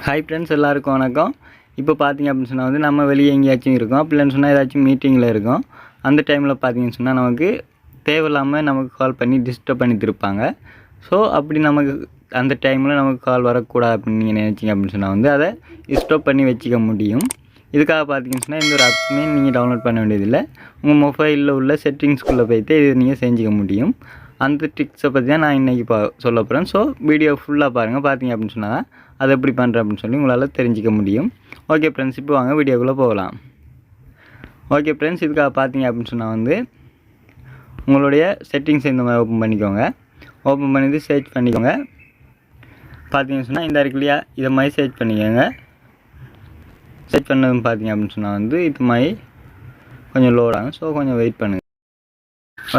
Hi friends, எல்லாருக்கும் வணக்கம். இப்போ பார்த்தீங்க அப்படின்னு சொன்னால் வந்து நம்ம வெளியே எங்கேயாச்சும் இருக்கோம். அப்படின்னு சொன்னால் ஏதாச்சும் மீட்டிங்கில் இருக்கோம். அந்த டைமில் பார்த்தீங்கன்னு சொன்னால் நமக்கு தேவையில்லாமல் நமக்கு கால் பண்ணி டிஸ்டர்ப் பண்ணி திருப்பாங்க. ஸோ அப்படி நமக்கு அந்த டைமில் நமக்கு கால் வரக்கூடாது அப்படின்னு நீங்கள் நினச்சிங்க அப்படின்னு சொன்னால் வந்து அதை ஸ்டாப் பண்ணி வச்சுக்க முடியும். இதுக்காக பார்த்தீங்கன்னு சொன்னால் இந்த ஒரு ஆப்ஸுமே நீங்கள் டவுன்லோட் பண்ண வேண்டியதில்லை. உங்கள் மொபைலில் உள்ள செட்டிங்ஸ்குள்ளே போய்ட்டு இது நீங்கள் செஞ்சுக்க முடியும். அந்த ட்ரிக்ஸை பற்றி தான் நான் இன்றைக்கி சொல்ல போகிறேன். ஸோ வீடியோ ஃபுல்லாக பாருங்கள். பார்த்தீங்க அப்படின்னு சொன்னால் தான் அதை எப்படி பண்ணுறேன் அப்படின்னு சொல்லி உங்களால் தெரிஞ்சிக்க முடியும். ஓகே ஃப்ரெண்ட்ஸ், இப்போ வாங்க வீடியோக்குள்ளே போகலாம். ஓகே ஃப்ரெண்ட்ஸ், இதுக்காக பார்த்தீங்க அப்படின்னு சொன்னால் வந்து உங்களுடைய செட்டிங்ஸை இந்த மாதிரி ஓப்பன் பண்ணிக்கோங்க. ஓப்பன் பண்ணிட்டு சர்ச் பண்ணிக்கோங்க. பார்த்தீங்கன்னு சொன்னால் இந்த இருக்கு இல்லையா, இதை மாதிரி சர்ச் பண்ணிக்கோங்க. சர்ச் பண்ணதுன்னு பார்த்தீங்க அப்படின்னு சொன்னால் வந்து இது மாதிரி கொஞ்சம் லோட் ஆகும். ஸோ கொஞ்சம் வெயிட் பண்ணுங்கள்.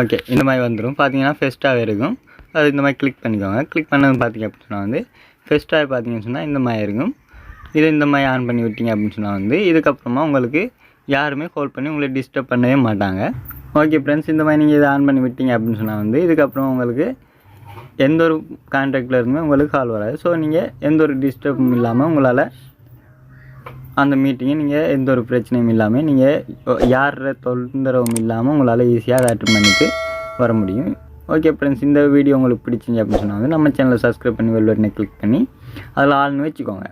ஓகே, இந்த மாதிரி வந்துடும். பார்த்தீங்கன்னா ஃபெஸ்ட்டாகவே இருக்கும். அது இந்த மாதிரி கிளிக் பண்ணிக்கோங்க. கிளிக் பண்ணது பார்த்தீங்க அப்படின்னு சொன்னால் வந்து ஃபெஸ்ட்டாக பார்த்தீங்கன்னு சொன்னால் இந்த மாதிரி இருக்கும். இதை இந்த மாதிரி ஆன் பண்ணி விட்டீங்க அப்படின்னு சொன்னால் வந்து இதுக்கப்புறமா உங்களுக்கு யாருமே கால் பண்ணி உங்களை டிஸ்டர்ப் பண்ணவே மாட்டாங்க. ஓகே ஃப்ரெண்ட்ஸ், இந்த மாதிரி நீங்கள் இதை ஆன் பண்ணி விட்டீங்க அப்படின்னு சொன்னால் வந்து இதுக்கப்புறம் உங்களுக்கு எந்த ஒரு கான்டாக்டில் இருந்துமே உங்களுக்கு கால் வராது. ஸோ நீங்கள் எந்த ஒரு டிஸ்டர்பும் இல்லாமல் உங்களால் அந்த மீட்டிங்கை நீங்கள் எந்த ஒரு பிரச்சனையும் இல்லாமல் நீங்கள் யார தொந்தரவும் இல்லாமல் உங்களால் ஈஸியாக அதை அட்டெண்ட் பண்ணிட்டு வர முடியும். ஓகே ஃப்ரெண்ட்ஸ், இந்த வீடியோ உங்களுக்கு பிடிச்சிங்க அப்படின்னு சொன்னால் வந்து நம்ம சேனலை சப்ஸ்கிரைப் பண்ணி பெல் பட்டனை கிளிக் பண்ணி அதில் ஆல்னு வச்சுக்கோங்க.